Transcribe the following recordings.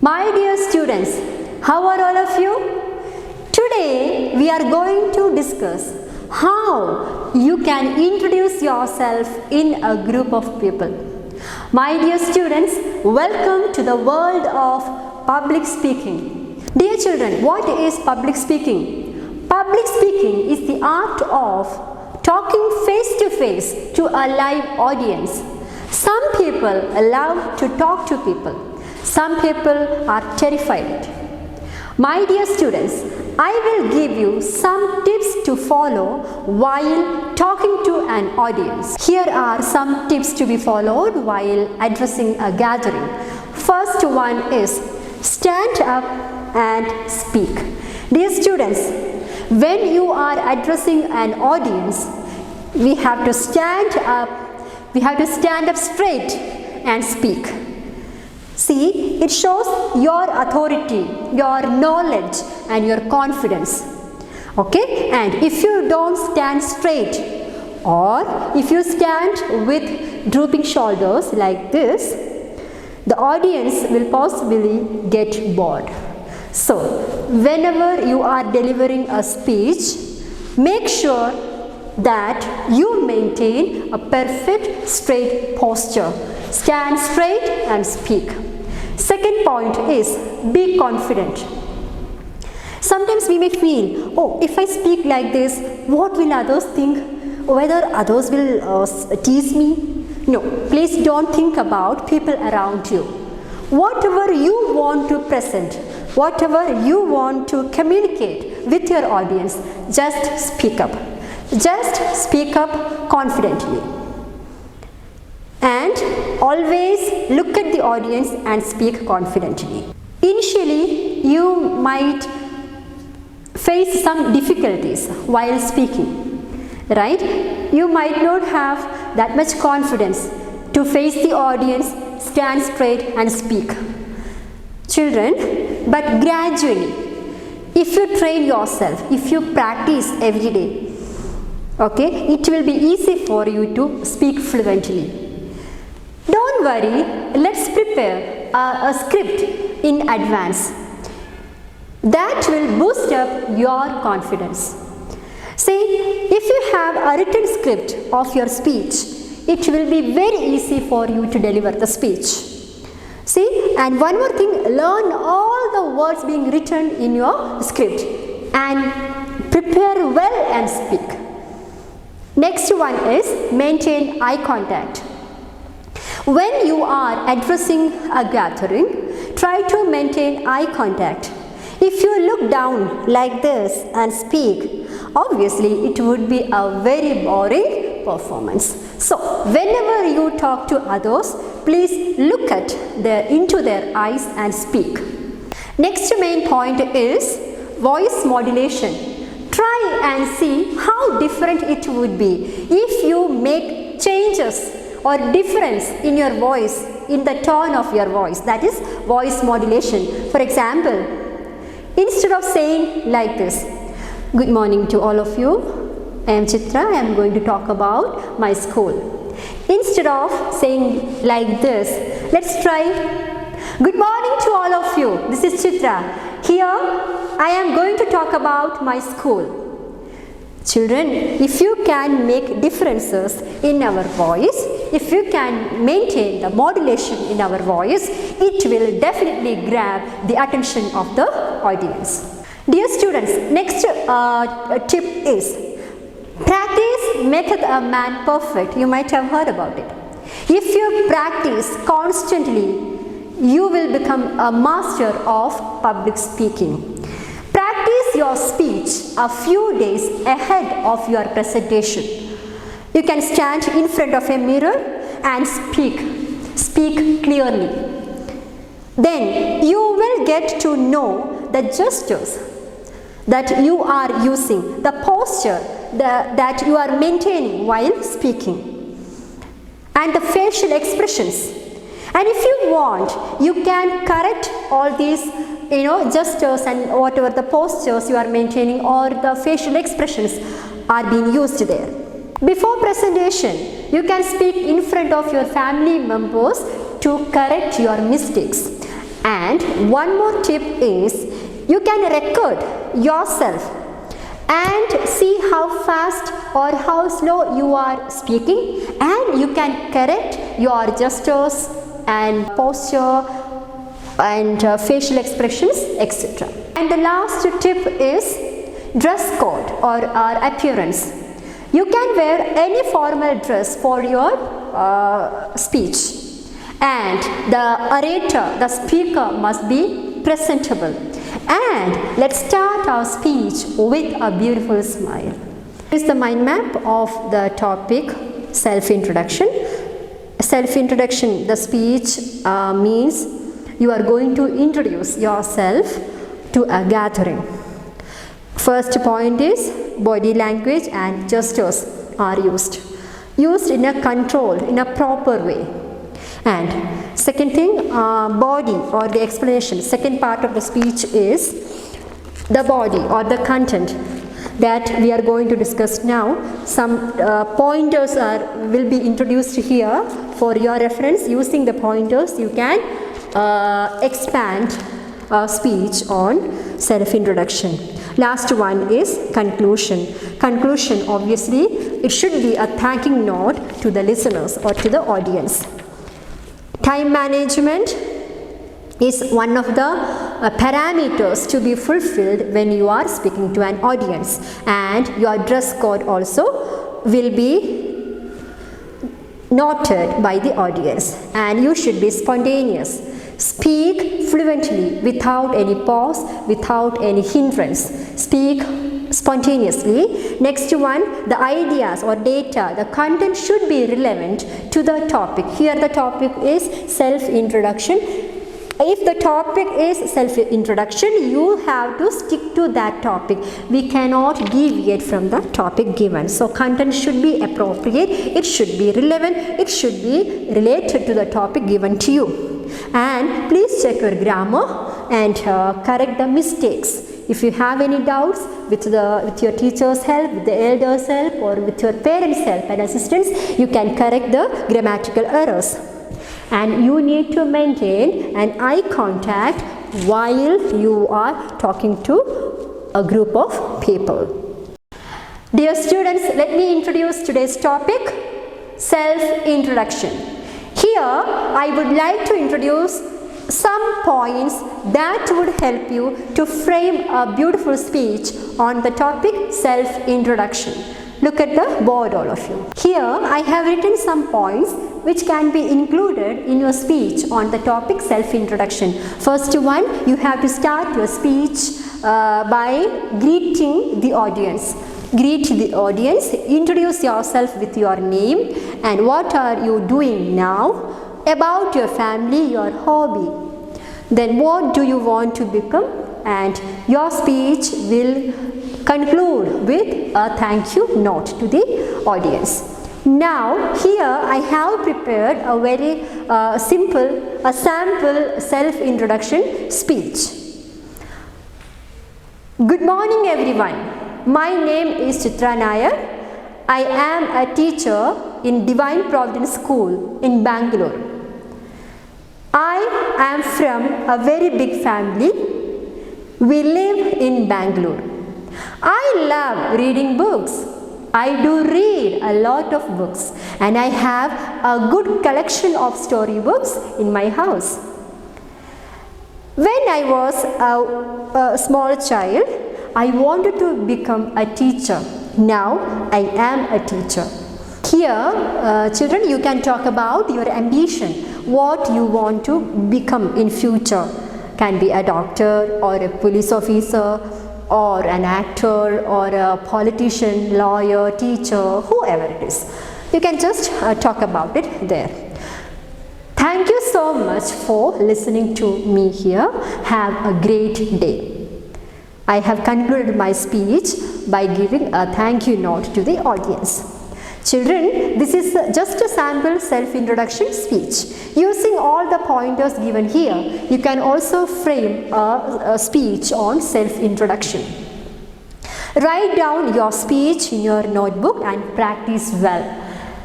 My dear students, how are all of you? Today we are going to discuss how you can introduce yourself in a group of people. My dear students, welcome to the world of public speaking. Dear children, what is public speaking? Public speaking is the art of talking face to face to a live audience. Some people love to talk to people. Some people are terrified. My dear students, I will give you some tips to follow while talking to an audience. Here are some tips to be followed while addressing a gathering. First one is stand up and speak. Dear students, when you are addressing an audience, we have to stand up. We have to stand up straight and speak. See, it shows your authority, your knowledge and your confidence. Okay? And if you don't stand straight or if you stand with drooping shoulders like this, the audience will possibly get bored. So, whenever you are delivering a speech, make sure that you maintain a perfect straight posture. Stand straight and speak. Second point is be confident. Sometimes we may feel, oh, if I speak like this, what will others think? Whether others will tease me? No, please don't think about people around you. Whatever you want to present, whatever you want to communicate with your audience, just speak up. Just speak up confidently. And always look at the audience and speak confidently. Initially, you might face some difficulties while speaking, right? You might not have that much confidence to face the audience, stand straight and speak. Children, but gradually, if you train yourself, if you practice every day, okay, it will be easy for you to speak fluently. Don't worry, let's prepare a script in advance that will boost up your confidence. See, if you have a written script of your speech, it will be very easy for you to deliver the speech. See, and one more thing, learn all the words being written in your script and prepare well and speak. Next one is maintain eye contact. When you are addressing a gathering, try to maintain eye contact. If you look down like this and speak, obviously it would be a very boring performance. So, whenever you talk to others, please look into their eyes and speak. Next main point is voice modulation. Try and see how different it would be if you make changes or difference in your voice, in the tone of your voice, that is voice modulation. For example, instead of saying like this, good morning to all of you, I am Chitra, I am going to talk about my school. Instead of saying like this, let's try, good morning to all of you, this is Chitra, here I am going to talk about my school. Children, if you can make differences in our voice, if you can maintain the modulation in our voice, it will definitely grab the attention of the audience. Dear students, next tip is practice maketh a man perfect. You might have heard about it. If you practice constantly, you will become a master of public speaking. Practice your speech a few days ahead of your presentation. You can stand in front of a mirror and speak clearly. Then you will get to know the gestures that you are using, the posture that you are maintaining while speaking, and the facial expressions. And if you want, you can correct all these gestures and whatever the postures you are maintaining or the facial expressions are being used there. Before presentation, you can speak in front of your family members to correct your mistakes. And one more tip is you can record yourself and see how fast or how slow you are speaking, and you can correct your gestures and posture and facial expressions, etc. And the last tip is dress code or appearance. You can wear any formal dress for your speech, and the orator, the speaker must be presentable. And let's start our speech with a beautiful smile. This is the mind map of the topic self-introduction. Self-introduction, the speech means you are going to introduce yourself to a gathering. First point is body language and gestures are used in a controlled, in a proper way. And second thing, body or the explanation. Second part of the speech is the body or the content that we are going to discuss now. Some pointers will be introduced here for your reference. Using the pointers, you can expand speech on self-introduction. Last one is conclusion. Conclusion, obviously, it should be a thanking note to the listeners or to the audience. Time management is one of the parameters to be fulfilled when you are speaking to an audience, and your dress code also will be noted by the audience, and you should be spontaneous. Speak fluently without any pause, without any hindrance. Speak spontaneously. Next one, the ideas or data, the content should be relevant to the topic. Here the topic is self-introduction. If the topic is self-introduction, you have to stick to that topic. We cannot deviate from the topic given. So content should be appropriate, it should be relevant, it should be related to the topic given to you. And please check your grammar and correct the mistakes. If you have any doubts, with your teacher's help, with the elder's help, or with your parents' help and assistance, you can correct the grammatical errors. And you need to maintain an eye contact while you are talking to a group of people. Dear students, let me introduce today's topic, self-introduction. Here, I would like to introduce some points that would help you to frame a beautiful speech on the topic self-introduction. Look at the board, all of you. Here, I have written some points which can be included in your speech on the topic self-introduction. First one, you have to start your speech by greeting the audience. Greet the audience, introduce yourself with your name and what are you doing now, about your family, your hobby. Then what do you want to become, and your speech will conclude with a thank you note to the audience. Now here I have prepared a very simple sample self-introduction speech. Good morning everyone. My name is Chitra Nair. I am a teacher in Divine Providence School in Bangalore. I am from a very big family. We live in Bangalore. I love reading books. I do read a lot of books, and I have a good collection of storybooks in my house. When I was a small child, I wanted to become a teacher. Now I am a teacher. Here, children, you can talk about your ambition, what you want to become in future. Can be a doctor or a police officer or an actor or a politician, lawyer, teacher, whoever it is. You can just talk about it there. Thank you so much for listening to me here. Have a great day. I have concluded my speech by giving a thank you note to the audience. Children, this is just a sample self-introduction speech. Using all the pointers given here, you can also frame a speech on self-introduction. Write down your speech in your notebook and practice well.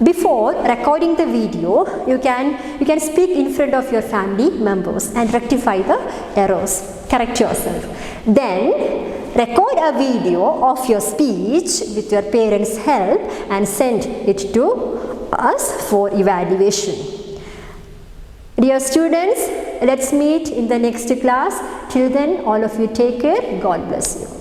Before recording the video, you can speak in front of your family members and rectify the errors. Correct yourself. Then record a video of your speech with your parents' help and send it to us for evaluation. Dear students, let's meet in the next class. Till then, all of you take care. God bless you.